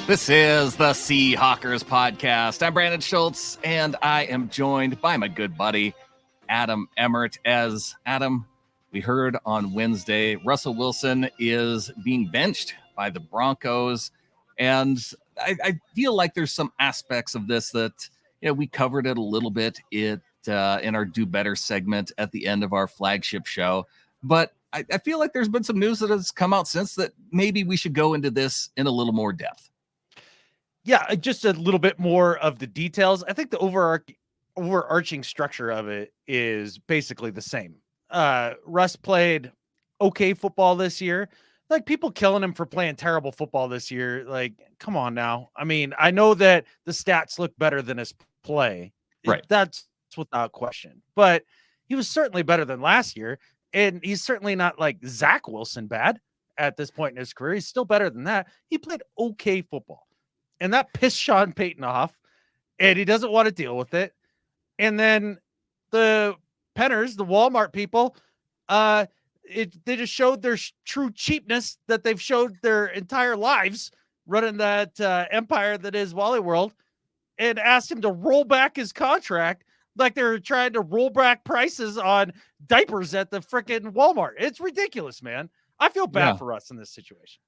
This is the Seahawkers podcast. I'm Brandon Schultz, and I am joined by my good buddy, Adam Emmert. As Adam, we heard on Wednesday, Russell Wilson is being benched by the Broncos. And I feel like there's some aspects of this that, we covered it a little bit in our Do Better segment at the end of our flagship show. But I feel like there's been some news that has come out since that maybe we should go into this in a little more depth. Yeah, just a little bit more of the details. I think the overarching structure of it is basically the same. Russ played okay football this year. Like, people killing him for playing terrible football this year. Like, come on now. I mean, I know that the stats look better than his play. Right. That's without question. But he was certainly better than last year. And he's certainly not like Zach Wilson bad at this point in his career. He's still better than that. He played okay football. And that pissed Sean Payton off, and he doesn't want to deal with it. And then the Penners, the Walmart people, they just showed their true cheapness that they've showed their entire lives running that empire that is Wally World, and asked him to roll back his contract like they're trying to roll back prices on diapers at the freaking Walmart. It's ridiculous, man. I feel bad for us in this situation.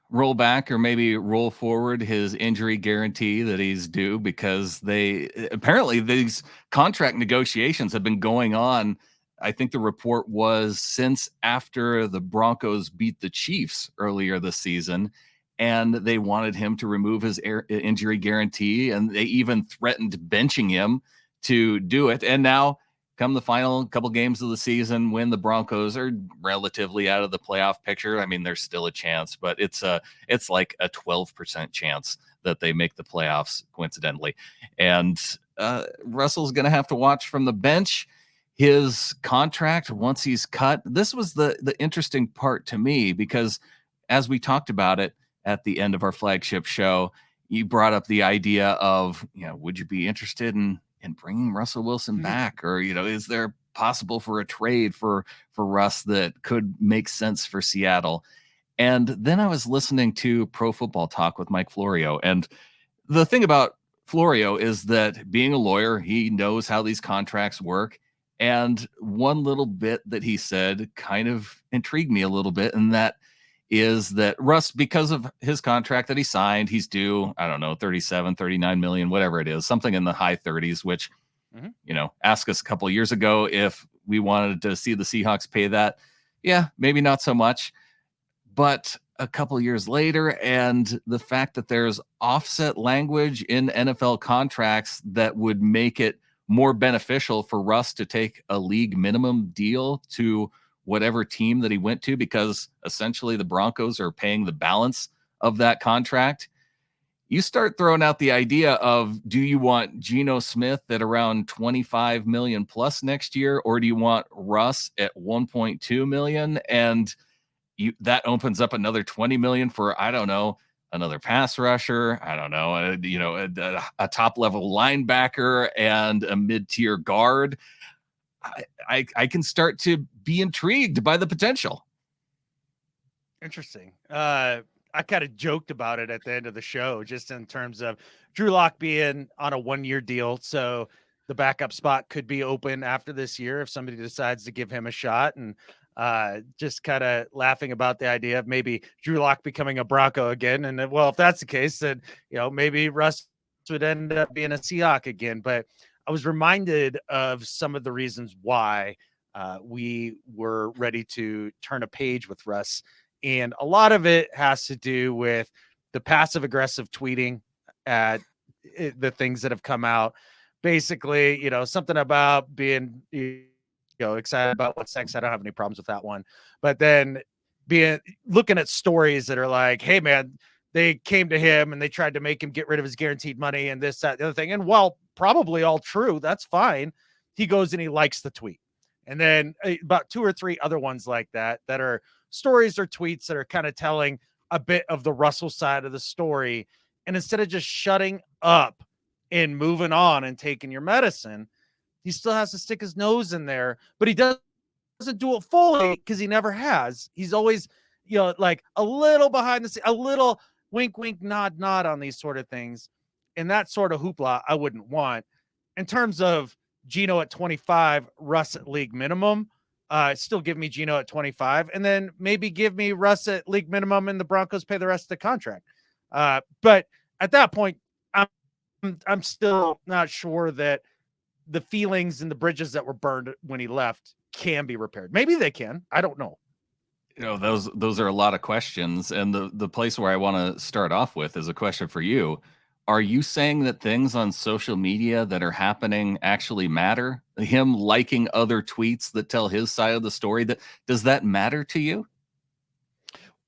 Roll back or maybe roll forward his injury guarantee that he's due, because apparently these contract negotiations have been going on. I think the report was since after the Broncos beat the Chiefs earlier this season, and they wanted him to remove his injury guarantee, and they even threatened benching him to do it. And now, come the final couple games of the season, when the Broncos are relatively out of the playoff picture, I mean, there's still a chance, but it's like a 12% chance that they make the playoffs, coincidentally. And Russell's going to have to watch from the bench his contract once he's cut. This was the interesting part to me, because as we talked about it at the end of our flagship show, you brought up the idea of, would you be interested in bringing Russell Wilson back? Or, is there possible for a trade for Russ that could make sense for Seattle? And then I was listening to Pro Football Talk with Mike Florio. And the thing about Florio is that, being a lawyer, he knows how these contracts work. And one little bit that he said kind of intrigued me a little bit. And that is that Russ, because of his contract that he signed, he's due, I don't know, 37, 39 million, whatever it is, something in the high 30s, which, ask us a couple of years ago if we wanted to see the Seahawks pay that. Yeah, maybe not so much. But a couple of years later, and the fact that there's offset language in NFL contracts that would make it more beneficial for Russ to take a league minimum deal to whatever team that he went to, because essentially the Broncos are paying the balance of that contract. You start throwing out the idea of, do you want Geno Smith at around 25 million plus next year, or do you want Russ at 1.2 million? And that opens up another 20 million for, I don't know, another pass rusher, I don't know, a top level linebacker and a mid-tier guard. I can start to be intrigued by the potential. Interesting. I kind of joked about it at the end of the show, just in terms of Drew Lock being on a 1-year deal. So the backup spot could be open after this year if somebody decides to give him a shot, and just kind of laughing about the idea of maybe Drew Lock becoming a Bronco again. And well, if that's the case, then, maybe Russ would end up being a Seahawk again. But I was reminded of some of the reasons why we were ready to turn a page with Russ. And a lot of it has to do with the passive aggressive tweeting at the things that have come out. Basically, something about being, excited about what's next. I don't have any problems with that one. But then looking at stories that are like, hey, man, they came to him and they tried to make him get rid of his guaranteed money and this, that, the other thing. And while probably all true, that's fine. He goes and he likes the tweet. And then about 2 or 3 other ones like that are stories or tweets that are kind of telling a bit of the Russell side of the story. And instead of just shutting up and moving on and taking your medicine, he still has to stick his nose in there, but he doesn't do it fully because he never has. He's always, like a little behind the scene, a little wink, wink, nod, nod on these sort of things. And that sort of hoopla I wouldn't want. In terms of Geno at 25, Russ at league minimum, still give me Geno at 25, and then maybe give me Russ at league minimum and the Broncos pay the rest of the contract. But at that point, I'm still not sure that the feelings and the bridges that were burned when he left can be repaired. Maybe they can. I don't know. Those are a lot of questions, and the place where I want to start off with is a question for you. Are you saying that things on social media that are happening actually matter? Him liking other tweets that tell his side of the story, that does that matter to you?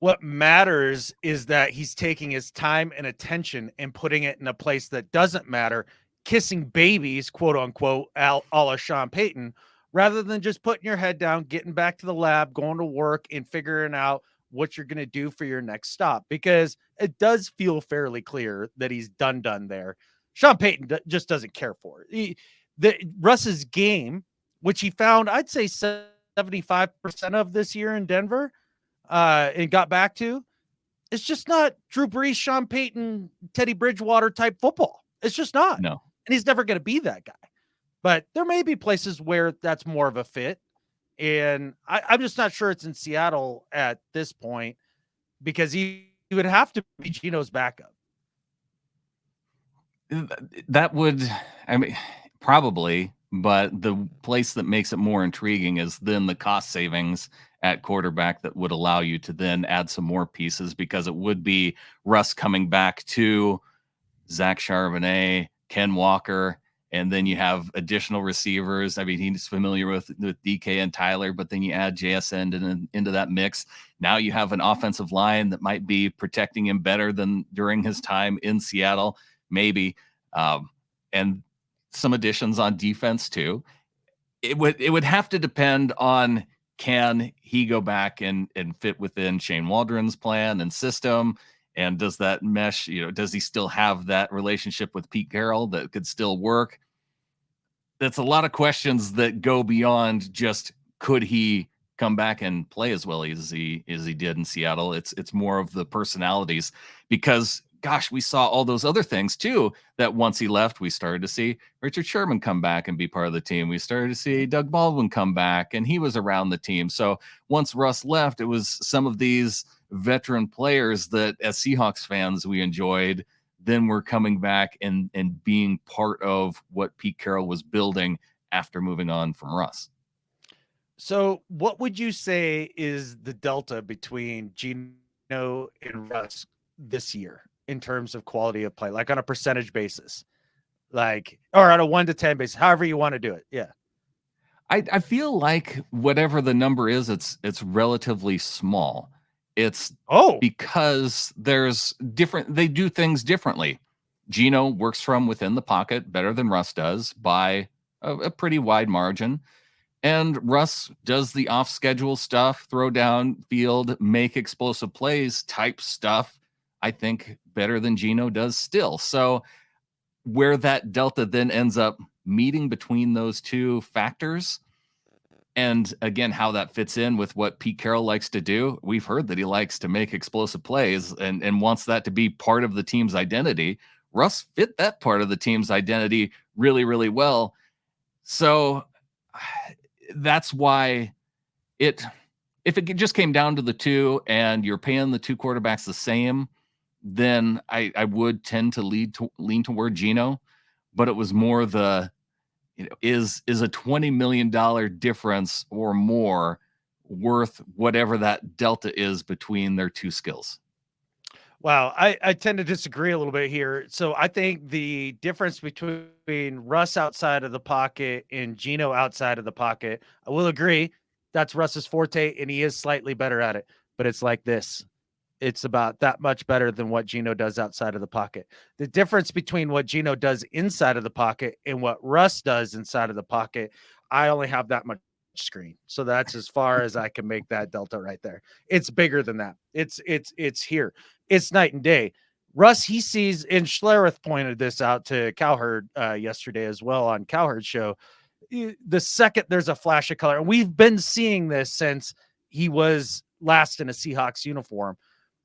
What matters is that he's taking his time and attention and putting it in a place that doesn't matter, kissing babies, quote unquote, a la Sean Payton, rather than just putting your head down, getting back to the lab, going to work, and figuring out what you're going to do for your next stop. Because it does feel fairly clear that he's done there. Sean Payton just doesn't care for it. Russ's game, which he found, I'd say 75% of this year in Denver, and got back to, it's just not Drew Brees, Sean Payton, Teddy Bridgewater type football. It's just not. No. And he's never going to be that guy. But there may be places where that's more of a fit. And I'm just not sure it's in Seattle at this point, because he would have to be Geno's backup. That would, I mean, probably, but the place that makes it more intriguing is then the cost savings at quarterback that would allow you to then add some more pieces, because it would be Russ coming back to Zach Charbonnet, Ken Walker, and then you have additional receivers. I mean, he's familiar with DK and Tyler, but then you add JSN into that mix. Now you have an offensive line that might be protecting him better than during his time in Seattle, maybe. And some additions on defense too. It would have to depend on, can he go back and fit within Shane Waldron's plan and system? And does that mesh? Does he still have that relationship with Pete Carroll that could still work? That's a lot of questions that go beyond just, could he come back and play as well as he did in Seattle? It's more of the personalities, because gosh, we saw all those other things too, that once he left, we started to see Richard Sherman come back and be part of the team. We started to see Doug Baldwin come back, and he was around the team. So once Russ left, it was some of these veteran players that as Seahawks fans we enjoyed, then were coming back and being part of what Pete Carroll was building after moving on from Russ. So what would you say is the delta between Geno and Russ this year in terms of quality of play, like on a percentage basis, like, or on a 1 to 10 basis, however you want to do it? Yeah. I feel like whatever the number is, it's relatively small. It's because there's they do things differently. Geno works from within the pocket better than Russ does by a pretty wide margin. And Russ does the off schedule stuff, throw down field, make explosive plays type stuff, I think better than Geno does still. So where that delta then ends up meeting between those two factors, and again, how that fits in with what Pete Carroll likes to do. We've heard that he likes to make explosive plays and wants that to be part of the team's identity. Russ fit that part of the team's identity really, really well. So that's why if it just came down to the two and you're paying the two quarterbacks the same, then I would tend to lean toward Geno. But it was more the, is a $20 million difference or more worth whatever that delta is between their two skills? Wow, I tend to disagree a little bit here. So I think the difference between Russ outside of the pocket and Geno outside of the pocket, I will agree that's Russ's forte, and he is slightly better at it. But it's like this. It's about that much better than what Geno does outside of the pocket. The difference between what Geno does inside of the pocket and what Russ does inside of the pocket, I only have that much screen. So that's as far as I can make that delta right there. It's bigger than that. It's here. It's night and day. Russ, he sees, and Schlereth pointed this out to Cowherd yesterday as well on Cowherd's show. The second there's a flash of color, and we've been seeing this since he was last in a Seahawks uniform.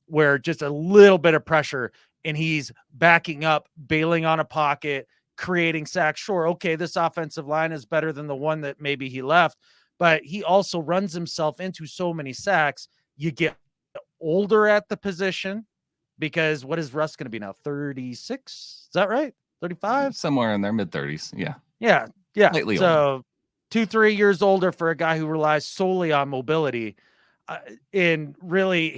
where just a little bit of pressure and he's backing up, bailing on a pocket, creating sacks. Sure, okay, this offensive line is better than the one that maybe he left, but he also runs himself into so many sacks. You get older at the position because what is Russ going to be now? 36? Is that right? 35? Somewhere in their mid-30s. Yeah. Yeah. Yeah. Slightly so 2-3 years older for a guy who relies solely on mobility. And really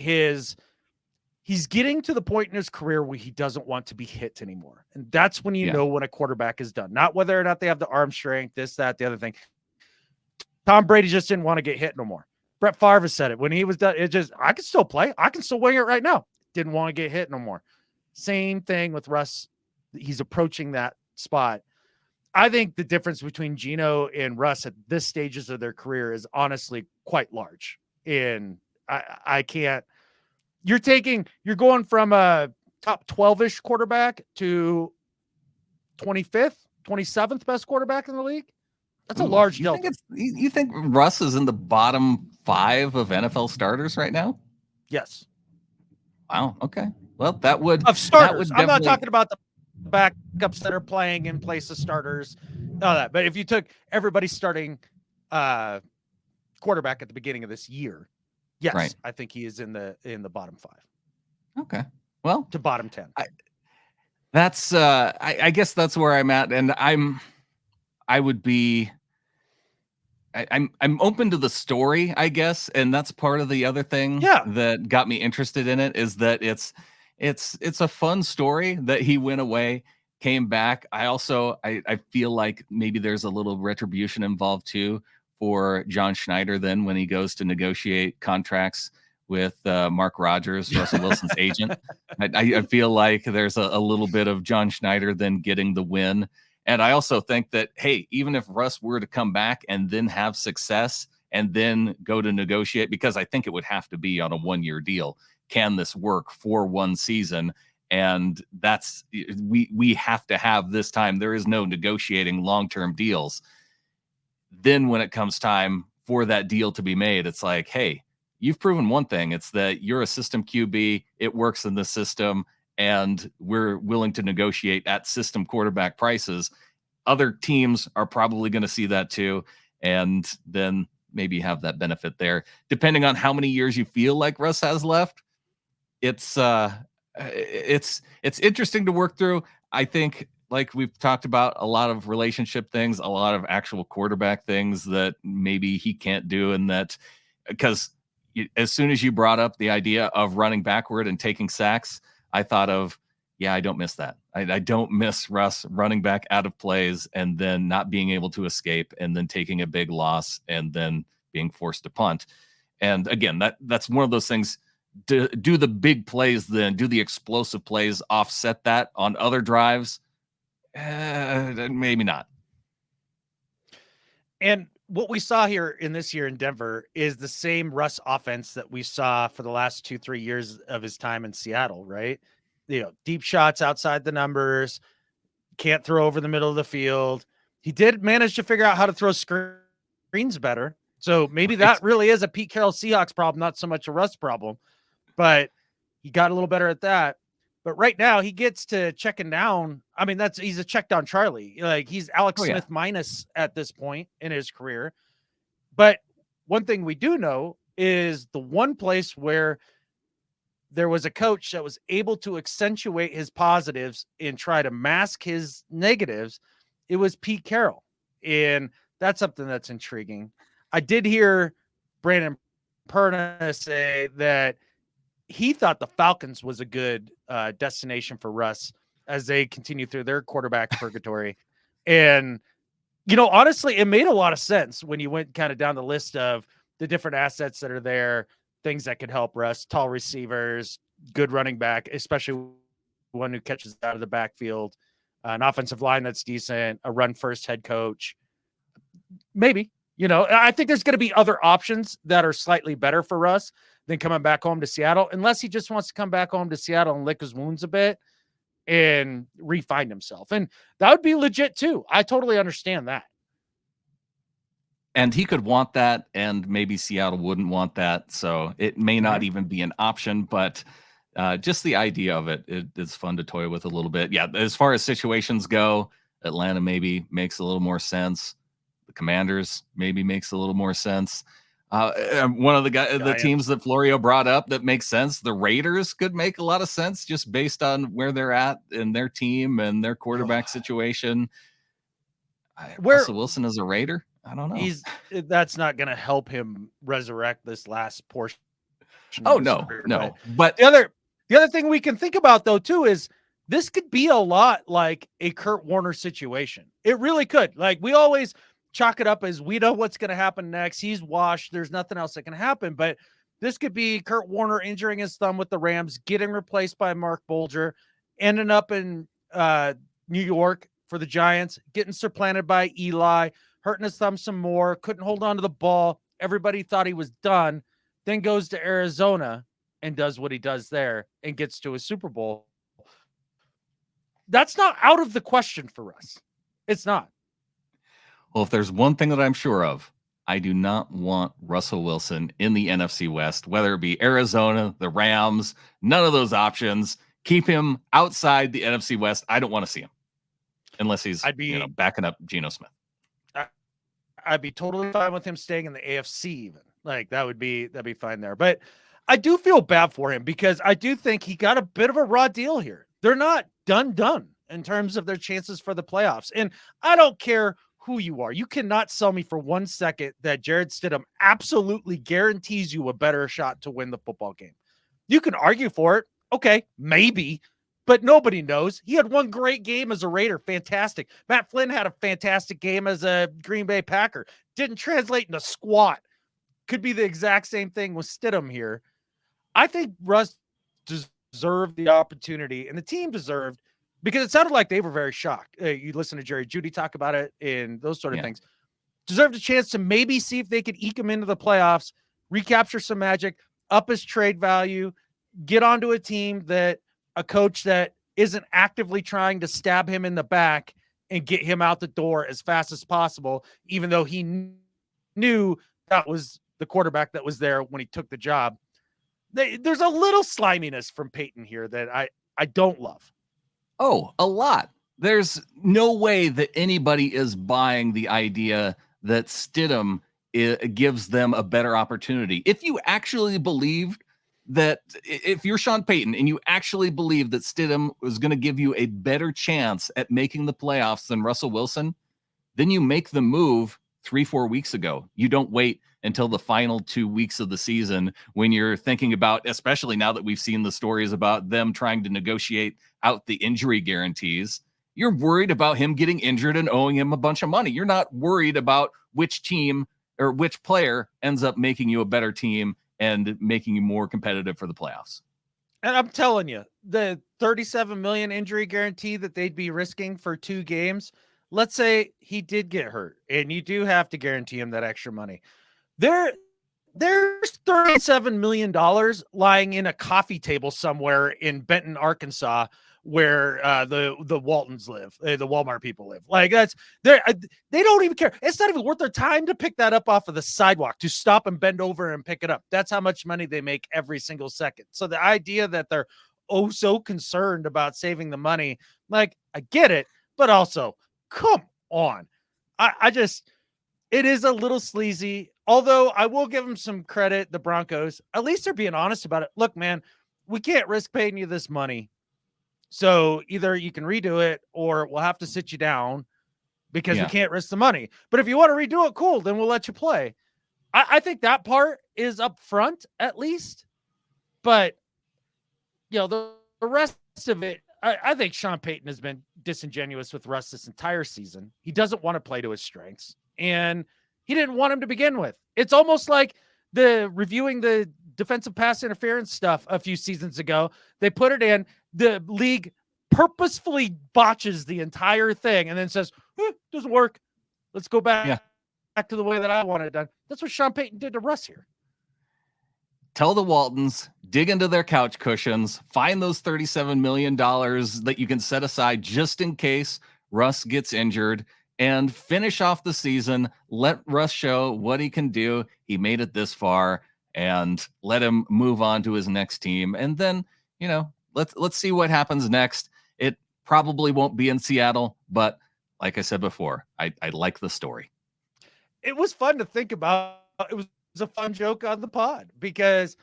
he's getting to the point in his career where he doesn't want to be hit anymore. And that's when you know when a quarterback is done. Not whether or not they have the arm strength, this, that, the other thing. Tom Brady just didn't want to get hit no more. Brett Favre said it when he was done. It just, I can still play. I can still wing it right now. Didn't want to get hit no more. Same thing with Russ. He's approaching that spot. I think the difference between Geno and Russ at this stages of their career is honestly quite large. And I can't, you're going from a top 12-ish quarterback to 25th, 27th best quarterback in the league. That's a large delta. You think Russ is in the bottom 5 of NFL starters right now? Yes. Wow. Okay. Well, that would of starters. I'm not talking about the backups that are playing in place of starters. All that. But if you took everybody starting quarterback at the beginning of this year, yes, right. I think he is in the bottom 5. Okay. Well, to bottom 10. I guess that's where I'm at, and I'm open to the story, I guess, and that's part of the other thing that got me interested in it is that it's a fun story that he went away, came back. I feel like maybe there's a little retribution involved too for John Schneider then when he goes to negotiate contracts with Mark Rogers, Russell Wilson's agent. I feel like there's a little bit of John Schneider then getting the win. And I also think that, hey, even if Russ were to come back and then have success and then go to negotiate, because I think it would have to be on a 1-year deal. Can this work for one season? And that's, we have to have this time. There is no negotiating long-term deals. Then when it comes time for that deal to be made, it's like, hey, you've proven one thing. It's that you're a system QB. It works in the system. And we're willing to negotiate at system quarterback prices. Other teams are probably going to see that too. And then maybe have that benefit there. Depending on how many years you feel like Russ has left, it's interesting to work through. I think, like we've talked about, a lot of relationship things, a lot of actual quarterback things that maybe he can't do. And that, because as soon as you brought up the idea of running backward and taking sacks, I thought of, I don't miss that. I don't miss Russ running back out of plays and then not being able to escape and then taking a big loss and then being forced to punt. And again, that's one of those things. Do the big plays, then do the explosive plays offset that on other drives? Maybe not. And what we saw here in this year in Denver is the same Russ offense that we saw for the last 2-3 years of his time in Seattle, right? Deep shots outside the numbers, can't throw over the middle of the field. He did manage to figure out how to throw screens better. So maybe that really is a Pete Carroll Seahawks problem, not so much a Russ problem, but he got a little better at that. But right now he gets to checking down. I mean, he's a check down Charlie. Like he's Alex Smith minus at this point in his career. But one thing we do know is the one place where there was a coach that was able to accentuate his positives and try to mask his negatives. It was Pete Carroll. And that's something that's intriguing. I did hear Brandon Perna say that he thought the Falcons was a good destination for Russ as they continue through their quarterback purgatory. And, honestly, it made a lot of sense when you went kind of down the list of the different assets that are there, things that could help Russ, tall receivers, good running back, especially one who catches out of the backfield, an offensive line that's decent, a run first head coach. Maybe, I think there's going to be other options that are slightly better for Russ than coming back home to Seattle, unless he just wants to come back home to Seattle and lick his wounds a bit and re-find himself. And that would be legit too. I totally understand that. And he could want that, and maybe Seattle wouldn't want that. So it may not even be an option, but just the idea of it's fun to toy with a little bit. Yeah, as far as situations go, Atlanta maybe makes a little more sense. The Commanders maybe makes a little more sense. One of the teams that Florio brought up that makes sense, the Raiders could make a lot of sense just based on where they're at in their team and their quarterback situation. Russell Wilson is a Raider? I don't know. That's not going to help him resurrect this last portion. Oh, no. But the other thing we can think about, though, too, is this could be a lot like a Kurt Warner situation. It really could. Like, we always chalk it up as we know what's going to happen next. He's washed. There's nothing else that can happen. But this could be Kurt Warner injuring his thumb with the Rams, getting replaced by Mark Bolger, ending up in New York for the Giants, getting supplanted by Eli, hurting his thumb some more, couldn't hold on to the ball. Everybody thought he was done, then goes to Arizona and does what he does there and gets to a Super Bowl. That's not out of the question for us. It's not. Well, if there's one thing that I'm sure of, I do not want Russell Wilson in the NFC West, whether it be Arizona, the Rams, none of those options. Keep him outside the NFC West. I don't want to see him unless he's backing up Geno Smith. I'd be totally fine with him staying in the AFC even. Like that'd be fine there. But I do feel bad for him because I do think he got a bit of a raw deal here. They're not done in terms of their chances for the playoffs. And I don't care who you are. You cannot sell me for 1 second that Jarrett Stidham absolutely guarantees you a better shot to win the football game. You can argue for it. Okay, maybe, but nobody knows. He had one great game as a Raider. Fantastic. Matt Flynn had a fantastic game as a Green Bay Packer. Didn't translate into squat. Could be the exact same thing with Stidham here. I think Russ deserved the opportunity, and the team deserved, because it sounded like they were very shocked. You listen to Jerry Jeudy talk about it and those sort of things. Deserved a chance to maybe see if they could eke him into the playoffs, recapture some magic, up his trade value, get onto a team that a coach that isn't actively trying to stab him in the back and get him out the door as fast as possible, even though he knew that was the quarterback that was there when he took the job. There's a little sliminess from Peyton here that I don't love. Oh, a lot. There's no way that anybody is buying the idea that Stidham gives them a better opportunity. If you actually believed that, if you're Sean Payton and you actually believe that Stidham was going to give you a better chance at making the playoffs than Russell Wilson, then you make the move 3-4 weeks ago. You don't wait until the final 2 weeks of the season when you're thinking about, especially now that we've seen the stories about them trying to negotiate out the injury guarantees. You're worried about him getting injured and owing him a bunch of money. You're not worried about which team or which player ends up making you a better team and making you more competitive for the playoffs. And I'm telling you, the $37 million injury guarantee that they'd be risking for 2 games, let's say he did get hurt and you do have to guarantee him that extra money. There's $37 million lying in a coffee table somewhere in Benton, Arkansas, where the Waltons live, the Walmart people live. Like they don't even care. It's not even worth their time to pick that up off of the sidewalk, to stop and bend over and pick it up. That's how much money they make every single second. So the idea that they're so concerned about saving the money, like, I get it, but also, come on. It is a little sleazy, although I will give them some credit. The Broncos, at least they're being honest about it. Look, man, we can't risk paying you this money. So either you can redo it or we'll have to sit you down because we can't risk the money. But if you want to redo it, cool, then we'll let you play. I think that part is up front at least. But, the rest of it, I think Sean Payton has been disingenuous with Russ this entire season. He doesn't want to play to his strengths, and he didn't want him to begin with. It's almost like reviewing the defensive pass interference stuff a few seasons ago. They put it in, the league purposefully botches the entire thing and then says, doesn't work. Let's go back to the way that I want it done. That's what Sean Payton did to Russ here. Tell the Waltons, dig into their couch cushions, find those $37 million that you can set aside just in case Russ gets injured, and finish off the season. Let Russ show what he can do. He made it this far, and let him move on to his next team. And then let's see what happens next. It probably won't be in Seattle, but like I said before, I like the story. It was fun to think about. It was a fun joke on the pod because,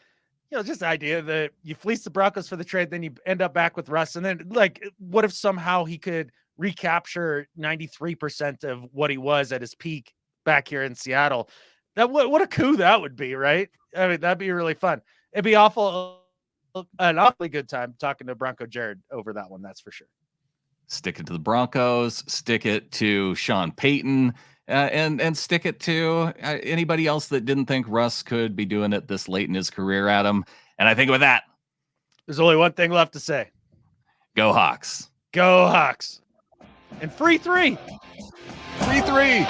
just the idea that you fleece the Broncos for the trade, then you end up back with Russ. And then, what if somehow he could recapture 93% of what he was at his peak back here in Seattle? What a coup that would be, right? I mean, that'd be really fun. It'd be an awfully good time talking to Bronco Jared over that one. That's for sure. Stick it to the Broncos, stick it to Sean Payton, and stick it to anybody else that didn't think Russ could be doing it this late in his career, Adam. And I think with that, there's only one thing left to say. Go Hawks. Go Hawks. And free 3. Free 3.